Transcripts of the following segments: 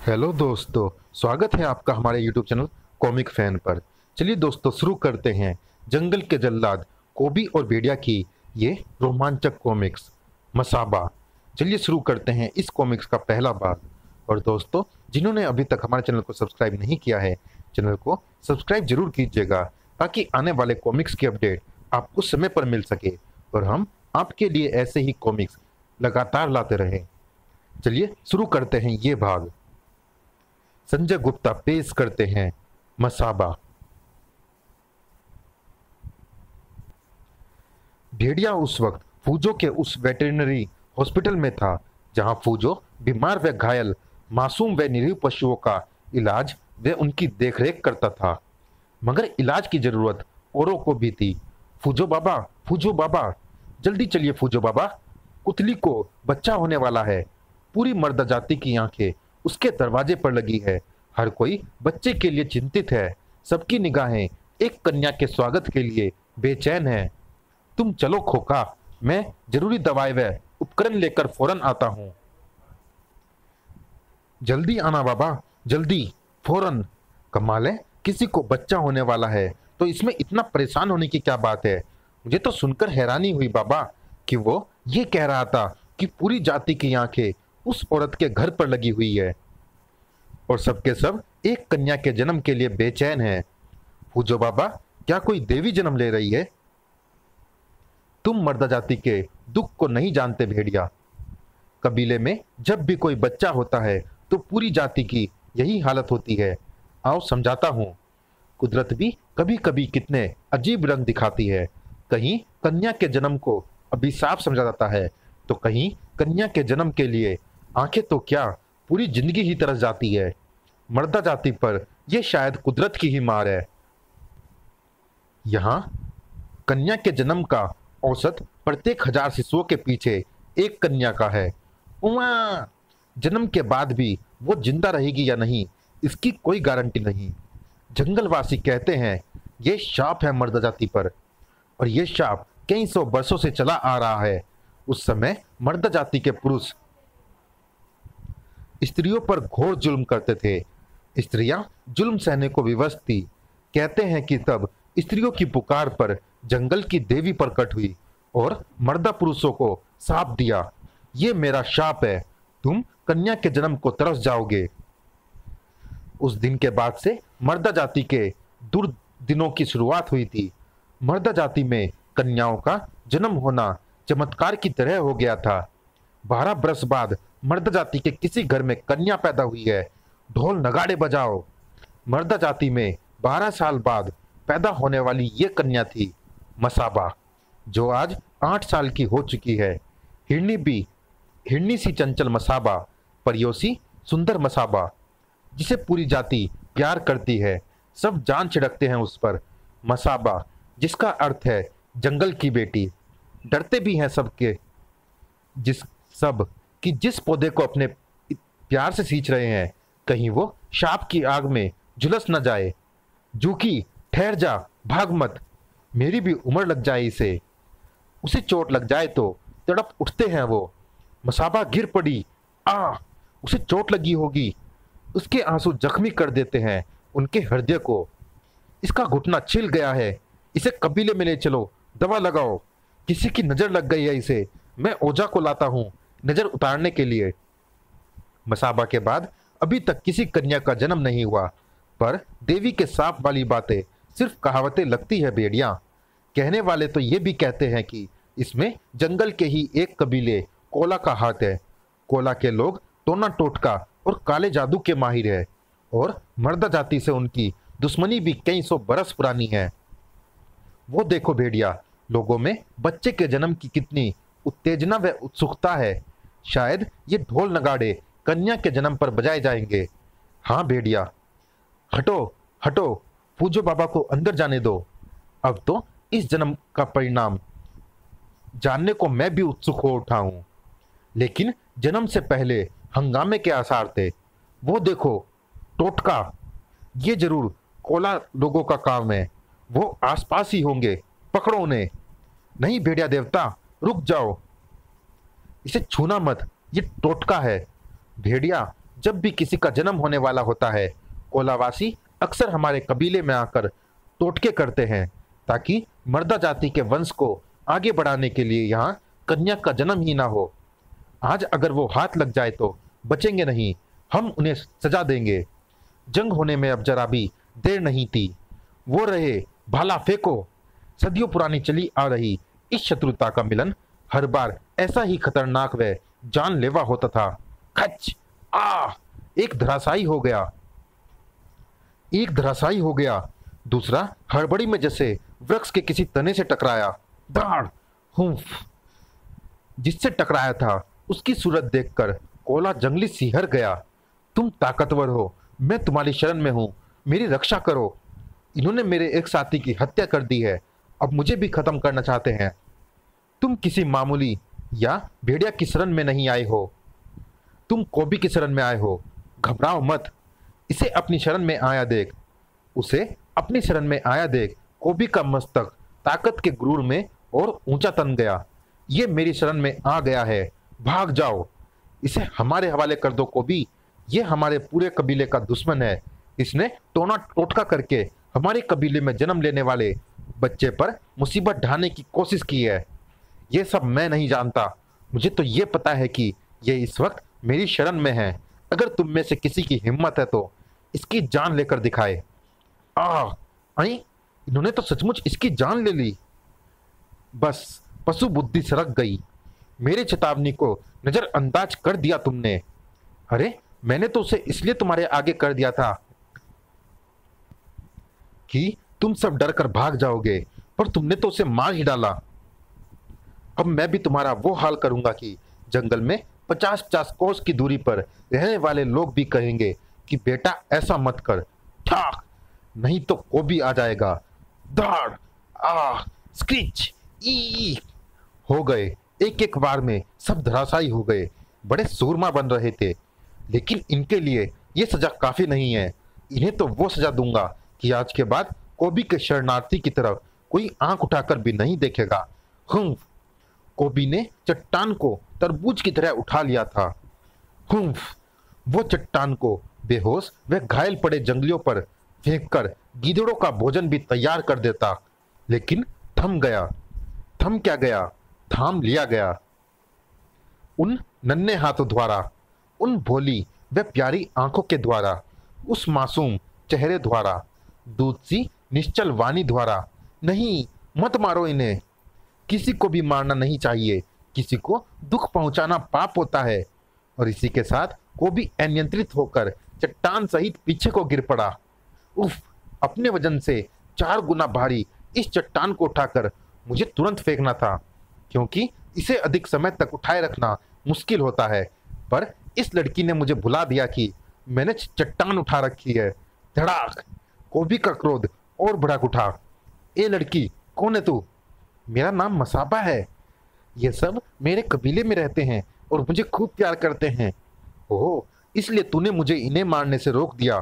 Hello दोस्तों, स्वागत है आपका हमारे YouTube चैनल कॉमिक फैन पर। चलिए दोस्तों, शुरू करते हैं जंगल के जल्लाद कोबी और भेड़िया की ये रोमांचक कॉमिक्स मसाबा। चलिए शुरू करते हैं इस कॉमिक्स का पहला भाग। और दोस्तों, जिन्होंने अभी तक हमारे चैनल को सब्सक्राइब नहीं किया है, चैनल को सब्सक्राइब जरूर कीजिएगा ताकि आने वाले कॉमिक्स की अपडेट आपको समय पर मिल सके और हम आपके लिए ऐसे ही कॉमिक्स लगातार लाते रहें। चलिए शुरू करते हैं ये भाग। संजय गुप्ता पेश करते हैं मसाबा। भेड़िया उस वक्त फूजो के उस वेटरनरी हॉस्पिटल में था जहां फूजो बीमार व घायल मासूम व निरीह पशुओं का इलाज व उनकी देखरेख करता था। मगर इलाज की जरूरत औरों को भी थी। फूजो बाबा, जल्दी चलिए फूजो बाबा, कुतली को बच्चा होने वाला है। पूरी मर्द जाति की आंखें उसके दरवाजे पर लगी है। हर कोई बच्चे के लिए चिंतित है। सबकी निगाहें एक कन्या के स्वागत के लिए बेचैन है। तुम चलो खोका, मैं जरूरी दवाई व उपकरण लेकर फौरन आता हूं। जल्दी आना बाबा, जल्दी, फौरन। कमाल है, किसी को बच्चा होने वाला है तो इसमें इतना परेशान होने की क्या बात है। मुझे तो सुनकर हैरानी हुई बाबा कि वो ये कह रहा था कि पूरी जाति की आंखें उस औरत के घर पर लगी हुई है और सबके सब एक कन्या के जन्म के लिए बेचैन है। फूजो बाबा, क्या कोई देवी जन्म ले रही है? तुम मर्द जाति के दुख को नहीं जानते भेड़िया। कबीले में जब भी कोई बच्चा होता है तो पूरी जाति की यही हालत होती है। आओ समझाता हूं। कुदरत भी कभी कभी कितने अजीब रंग दिखाती है। कहीं कन्या के जन्म को अभिशाप समझा जाता है तो कहीं कन्या के जन्म के लिए आंखें तो क्या पूरी जिंदगी ही तरस जाती है। मर्दा जाति पर यह शायद कुदरत की ही मार है। यहाँ कन्या के जन्म का औसत प्रत्येक 1000 शिशुओं के पीछे एक कन्या का है। उमा, जन्म के बाद भी वो जिंदा रहेगी या नहीं इसकी कोई गारंटी नहीं। जंगलवासी कहते हैं ये शाप है मर्द जाति पर और ये शाप कई सौ वर्षों से चला आ रहा है। उस समय मर्द जाति के पुरुष स्त्रियों पर घोर जुल्म करते थे। स्त्रियां जुल्म सहने को विवश थी। कहते हैं कि तब स्त्रियों की पुकार पर जंगल की देवी प्रकट हुई और मर्दा पुरुषों को शाप दिया, ये मेरा शाप है, तुम कन्या के जन्म को तरस जाओगे। उस दिन के बाद से मर्दा जाति के दुर्दिनों की शुरुआत हुई थी। मर्दा जाति में कन्याओं का जन्म होना चमत्कार की तरह हो गया था। 12 बरस बाद मर्द जाति के किसी घर में कन्या पैदा हुई है। ढोल नगाड़े बजाओ। मर्द जाति में 12 साल बाद पैदा होने वाली ये कन्या थी मसाबा, जो आज 8 साल की हो चुकी है। हिरनी सी चंचल मसाबा, परियोसी सुंदर मसाबा, जिसे पूरी जाति प्यार करती है। सब जान छिड़कते हैं उस पर। मसाबा, जिसका अर्थ है जंगल की बेटी। डरते भी हैं सबके जिस पौधे को अपने प्यार से सींच रहे हैं कहीं वो शाप की आग में झुलस न जाए। जूकी, ठहर जा, भाग मत, मेरी भी उम्र लग जाए इसे। उसे चोट लग जाए तो तड़प उठते हैं वो। मसाबा गिर पड़ी। उसे चोट लगी होगी। उसके आंसू जख्मी कर देते हैं उनके हृदय को। इसका घुटना छिल गया है, इसे कबीले में ले चलो, दवा लगाओ। किसी की नजर लग गई है इसे, मैं ओझा को लाता हूं नजर उतारने के लिए। मसाबा के बाद अभी तक किसी कन्या का जन्म नहीं हुआ, पर देवी के साप वाली बातें सिर्फ कहावतें लगती है भेड़िया। कहने वाले तो ये भी कहते हैं कि इसमें जंगल के ही एक कबीले कोला का हाथ है। कोला के लोग टोना टोटका और काले जादू के माहिर है और मर्द जाति से उनकी दुश्मनी भी कई सौ बरस पुरानी है। वो देखो भेड़िया, लोगों में बच्चे के जन्म की कितनी उत्तेजना व उत्सुकता है। शायद ये ढोल नगाड़े कन्या के जन्म पर बजाए जाएंगे। हाँ भेड़िया, हटो हटो, पूजो बाबा को अंदर जाने दो। अब तो इस जन्म का परिणाम जानने को मैं भी उत्सुक हो उठा हूं। लेकिन जन्म से पहले हंगामे के आसार थे। वो देखो टोटका, ये जरूर कोला लोगों का काम है। वो आसपास ही होंगे, पकड़ो उन्हें। नहीं भेड़िया देवता, रुक जाओ, इसे छूना मत, ये टोटका है। भेड़िया, जब भी किसी का जन्म होने वाला होता है, कोलावासी अक्सर हमारे कबीले में आकर टोटके करते हैं ताकि मर्दा जाति के वंश को आगे बढ़ाने के लिए यहाँ कन्या का जन्म ही ना हो। आज अगर वो हाथ लग जाए तो बचेंगे नहीं, हम उन्हें सजा देंगे। जंग होने में अब जरा भी देर नहीं थी। वो रहे, भाला फेंको। सदियों पुरानी चली आ रही इस शत्रुता का मिलन हर बार ऐसा ही खतरनाक व जानलेवा होता था। खच! आ! एक धराशायी हो गया, एक धराशायी हो गया। दूसरा हड़बड़ी में जैसे वृक्ष के किसी तने से टकराया। दाड़! हुम्फ! जिससे टकराया था उसकी सूरत देखकर कोला जंगली सिहर गया। तुम ताकतवर हो, मैं तुम्हारी शरण में हूं, मेरी रक्षा करो। इन्होंने मेरे एक साथी की हत्या कर दी है, अब मुझे भी खत्म करना चाहते हैं। तुम किसी मामूली या भेड़िया की शरण में नहीं आए हो, तुम कोबी की शरण में आए हो। घबराओ मत, इसे अपनी शरण में आया देख, उसे अपनी शरण में आया देख। कोबी का मस्तक ताकत के गुरूर में और ऊंचा तन गया। ये मेरी शरण में आ गया है, भाग जाओ। इसे हमारे हवाले कर दो कोबी, ये हमारे पूरे कबीले का दुश्मन है। इसने टोना टोटका करके हमारे कबीले में जन्म लेने वाले बच्चे पर मुसीबत ढाने की कोशिश की है। ये सब मैं नहीं जानता, मुझे तो ये पता है कि ये इस वक्त मेरी शरण में है। अगर तुम में से किसी की हिम्मत है तो इसकी जान लेकर दिखाए। आई, इन्होंने तो सचमुच इसकी जान ले ली। बस पशु बुद्धि सरक गई, मेरे चेतावनी को नजरअंदाज कर दिया तुमने। अरे मैंने तो उसे इसलिए तुम्हारे आगे कर दिया था कि तुम सब डर कर भाग जाओगे, पर तुमने तो उसे मार ही डाला। अब मैं भी तुम्हारा वो हाल करूंगा कि जंगल में 50-50 कोस की दूरी पर रहने वाले लोग भी कहेंगे कि बेटा ऐसा मत कर। ठाक! नहीं तो कोबी आ जाएगा। दाड़! स्क्रीच! ई! हो गए, एक एक बार में सब धराशायी हो गए। बड़े सूरमा बन रहे थे, लेकिन इनके लिए ये सजा काफी नहीं है। इन्हें तो वो सजा दूंगा कि आज के बाद कोबी के शरणार्थी की तरफ कोई आंख उठाकर भी नहीं देखेगा। हुम्फ! कोबी ने चट्टान को तरबूज की तरह उठा लिया था। हुम्फ! वो चट्टान को बेहोश व घायल पड़े जंगलियों पर फेंककर गीदड़ों का भोजन भी तैयार कर देता, लेकिन थम गया। थम क्या गया, थाम लिया गया। उन नन्हे हाथों द्वारा, उन भोली व प्यारी आंखों के द्वारा, उस मासूम चेहरे द्वारा, दूध सी निश्चल वाणी द्वारा। नहीं, मत मारो इन्हें, किसी को भी मारना नहीं चाहिए। किसी को दुख पहुंचाना पाप होता है। और इसी के साथ वो भी अनियंत्रित होकर चट्टान सहित पीछे को गिर पड़ा। उफ! अपने वजन से 4 गुना भारी इस चट्टान को उठाकर मुझे तुरंत फेंकना था, क्योंकि इसे अधिक समय तक उठाए रखना मुश्किल होता है। पर इस लड़की ने मुझे भुला दिया कि मैंने चट्टान उठा रखी है। धड़ाक! कोबी का क्रोध और भड़क उठा। ए लड़की, कौन है तू? मेरा नाम मसाबा है। ये सब मेरे कबीले में रहते हैं और मुझे खूब प्यार करते हैं। ओह, इसलिए तूने मुझे इन्हें मारने से रोक दिया।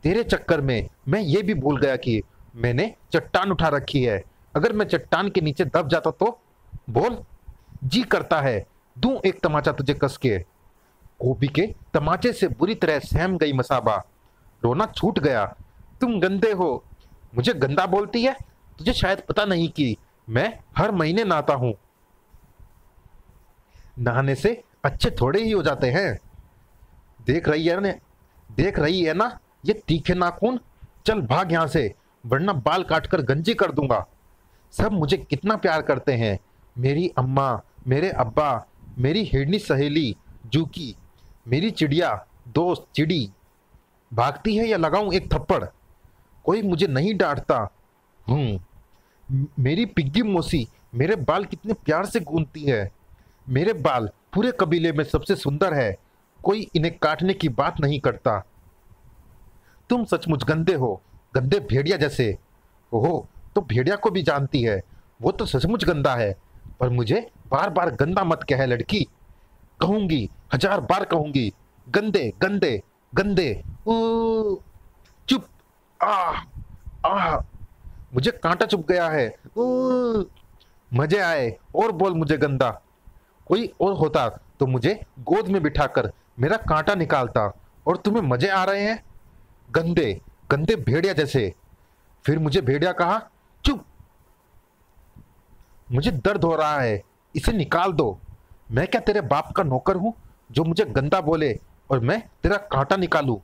तेरे चक्कर में मैं ये भी भूल गया कि मैंने चट्टान उठा रखी है। अगर मैं चट्टान के नीचे दब जाता तो? बोल, जी करता है दूं एक तमाचा तुझे कस के। कोबी के तमाचे से बुरी तरह सहम गई मसाबा। रोना छूट गया। तुम गंदे हो, मुझे गंदा बोलती है? तुझे शायद पता नहीं कि मैं हर महीने नहाता हूं। नहाने से अच्छे थोड़े ही हो जाते हैं। देख रही है ना ये तीखे नाखून? चल भाग यहां से, वरना बाल काटकर गंजी कर दूंगा। सब मुझे कितना प्यार करते हैं, मेरी अम्मा, मेरे अब्बा, मेरी हिरनी सहेली जूकी, मेरी चिड़िया दोस्त चिड़ी। भागती है या लगाऊं एक थप्पड़? कोई मुझे नहीं डांटता। मेरी पिग्गी मौसी मेरे बाल कितने प्यार से गूंथती है। मेरे बाल पूरे कबीले में सबसे सुंदर है, कोई इन्हें काटने की बात नहीं करता। तुम सचमुच गंदे हो, गंदे भेड़िया जैसे। ओहो, तो भेड़िया को भी जानती है, वो तो सचमुच गंदा है। पर मुझे बार बार गंदा मत कह लड़की। कहूंगी, 1000 बार कहूंगी, गंदे गंदे गंदे। चुप! मुझे कांटा चुभ गया है। मजे आए और बोल मुझे गंदा। कोई और होता तो मुझे गोद में बिठाकर मेरा कांटा निकालता और तुम्हें मजे आ रहे हैं? गंदे गंदे भेड़िया जैसे। फिर मुझे भेड़िया कहा। चुप, मुझे दर्द हो रहा है, इसे निकाल दो। मैं क्या तेरे बाप का नौकर हूं जो मुझे गंदा बोले और मैं तेरा कांटा निकालूं?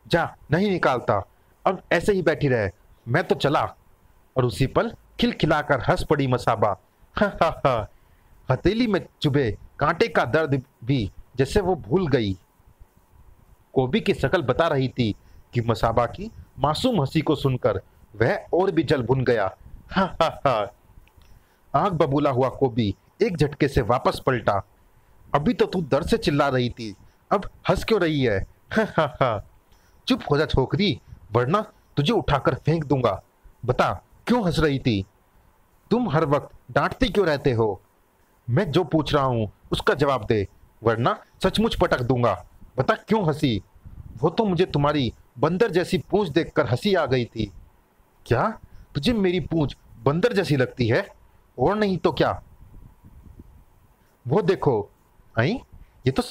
जा, नहीं निकालता। अब ऐसे ही बैठी रहे, मैं तो चला। और उसी पल खिलखिलाकर हंस पड़ी मसाबा। हा हा हा। हथेली में चुभे कांटे का दर्द भी जैसे वो भूल गई। कोबी की शक्ल बता रही थी कि मसाबा की मासूम हंसी को सुनकर वह और भी जल भुन गया। हा हा हा। आग बबूला हुआ कोबी एक झटके से वापस पलटा। अभी तो तू दर्द से चिल्ला रही थी, अब हंस क्यों रही है? हा हा हा। चुप हो जा छोकरी, वरना तुझे उठाकर फेंक दूंगा। बता, क्यों हंस रही थी? तुम हर वक्त डांटते क्यों रहते हो? मैं जो पूछ रहा हूं उसका जवाब दे, वरना सचमुच पटक दूंगा। बता, क्यों हंसी? वो तो मुझे तुम्हारी बंदर जैसी पूंछ देखकर हंसी आ गई थी। क्या तुझे मेरी पूंछ बंदर जैसी लगती है? और नहीं तो क्या? वो देखो, आई, ये तो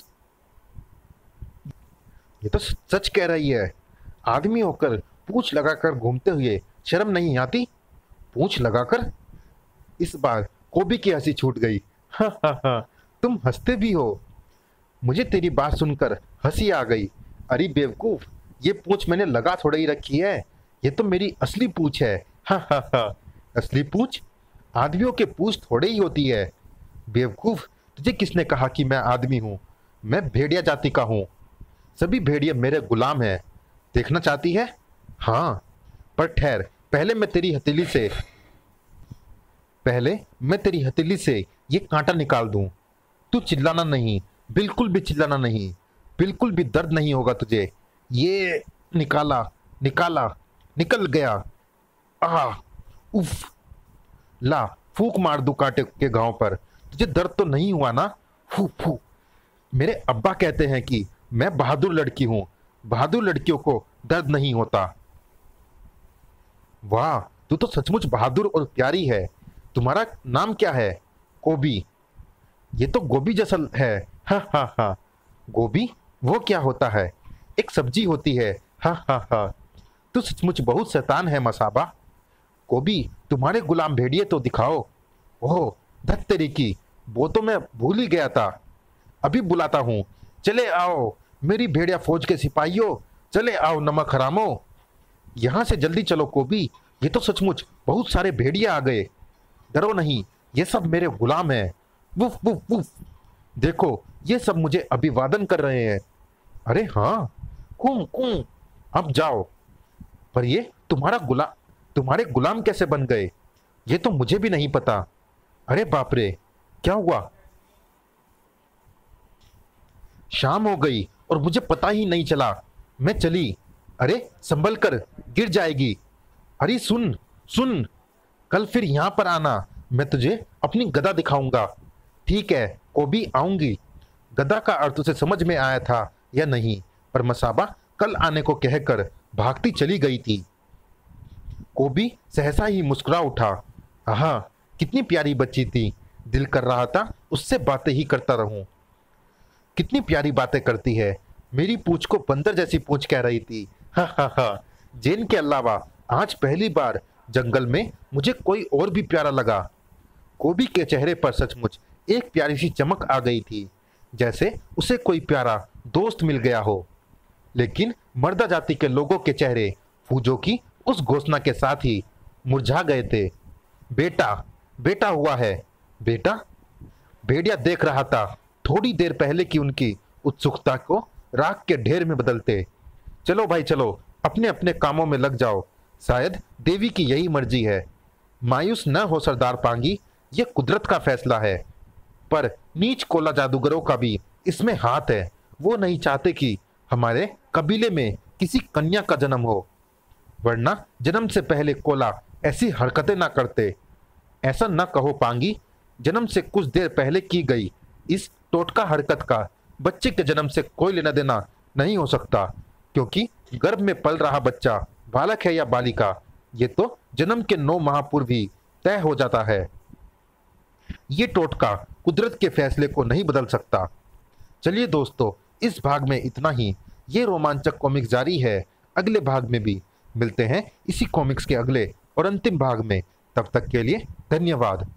ये तो सच कह रही है। आदमी होकर पूंछ लगाकर घूमते हुए शर्म नहीं आती? पूंछ लगाकर? इस बार कोबी की हंसी छूट गई। हा हा हा। तुम हंसते भी हो? मुझे तेरी बात सुनकर हंसी आ गई। अरे बेवकूफ, ये पूंछ मैंने लगा थोड़ा ही रखी है, ये तो मेरी असली पूंछ है। हा हा हा। असली पूंछ? आदमियों के पूंछ थोड़े ही होती है। बेवकूफ, तुझे किसने कहा कि मैं आदमी हूँ? मैं भेड़िया जाति का हूँ। सभी भेड़िए मेरे गुलाम हैं। देखना चाहती है? हाँ, पर ठहर, पहले मैं तेरी हथेली से ये कांटा निकाल दूं। तू चिल्लाना नहीं, बिल्कुल भी चिल्लाना नहीं, बिल्कुल भी दर्द नहीं होगा तुझे। ये निकाला, निकाला, निकल गया। आह, उफ। ला, फूंक मार दूं कांटे के घाव पर। तुझे दर्द तो नहीं हुआ ना? फू फू। मेरे अब्बा कहते हैं कि मैं बहादुर लड़की हूं, बहादुर लड़कियों को दर्द नहीं होता। वाह, तू तो सचमुच बहादुर और प्यारी है। तुम्हारा नाम क्या है? कोबी। ये तो गोभी जैसा है। हा हा हा। गोभी? वो क्या होता है? एक सब्जी होती है। हा हा हा। तू सचमुच बहुत शैतान है मसाबा। कोबी, तुम्हारे गुलाम भेड़िए तो दिखाओ। ओह, धत तेरी की, वो तो मैं भूल ही गया था। अभी बुलाता हूँ। चले आओ मेरी भेड़िया फौज के सिपाहियों, चले आओ नमक हरामो। यहाँ से जल्दी चलो कोबी, ये तो सचमुच बहुत सारे भेड़िए आ गए। डरो नहीं, ये सब मेरे गुलाम हैं। Woof woof woof. देखो, ये सब मुझे अभिवादन कर रहे हैं। अरे हाँ, कूं कूं। अब जाओ। पर ये तुम्हारे गुलाम कैसे बन गए? ये तो मुझे भी नहीं पता। अरे बाप रे, क्या हुआ? शाम हो गई और मुझे पता ही नहीं चला। मैं चली। अरे संभल कर, गिर जाएगी। अरे सुन, सुन, कल फिर यहाँ पर आना, मैं तुझे अपनी गदा दिखाऊंगा। ठीक है कोबी, आऊंगी। गदा का अर्थ उसे समझ में आया था या नहीं, पर मसाबा कल आने को कहकर भागती चली गई थी। कोबी सहसा ही मुस्कुरा उठा। आहा, कितनी प्यारी बच्ची थी। दिल कर रहा था उससे बातें ही करता रहूं। कितनी प्यारी बातें करती है। मेरी पूंछ को बंदर जैसी पूंछ कह रही थी। हा हा हा। जेन के अलावा आज पहली बार जंगल में मुझे कोई और भी प्यारा लगा। कोबी के चेहरे पर सचमुच एक प्यारी सी चमक आ गई थी, जैसे उसे कोई प्यारा दोस्त मिल गया हो। लेकिन मर्दा जाति के लोगों के चेहरे फूजों की उस घोषणा के साथ ही मुरझा गए थे। बेटा, बेटा हुआ है। बेटा? भेड़िया देख रहा था थोड़ी देर पहले की उनकी उत्सुकता को राख के ढेर में बदलते। चलो भाई चलो, अपने अपने कामों में लग जाओ। शायद देवी की यही मर्जी है। मायूस न हो सरदार पांगी, ये कुदरत का फैसला है। पर नीच कोला जादूगरों का भी इसमें हाथ है। वो नहीं चाहते कि हमारे कबीले में किसी कन्या का जन्म हो, वरना जन्म से पहले कोला ऐसी हरकतें ना करते। ऐसा न कहो पांगी, जन्म से कुछ देर पहले की गई इस टोटका हरकत का बच्चे के जन्म से कोई लेना देना नहीं हो सकता, क्योंकि गर्भ में पल रहा बच्चा बालक है या बालिका, ये तो जन्म के 9 माह पूर्व ही तय हो जाता है। ये टोटका कुदरत के फैसले को नहीं बदल सकता। चलिए दोस्तों, इस भाग में इतना ही। ये रोमांचक कॉमिक्स जारी है अगले भाग में भी। मिलते हैं इसी कॉमिक्स के अगले और अंतिम भाग में। तब तक के लिए धन्यवाद।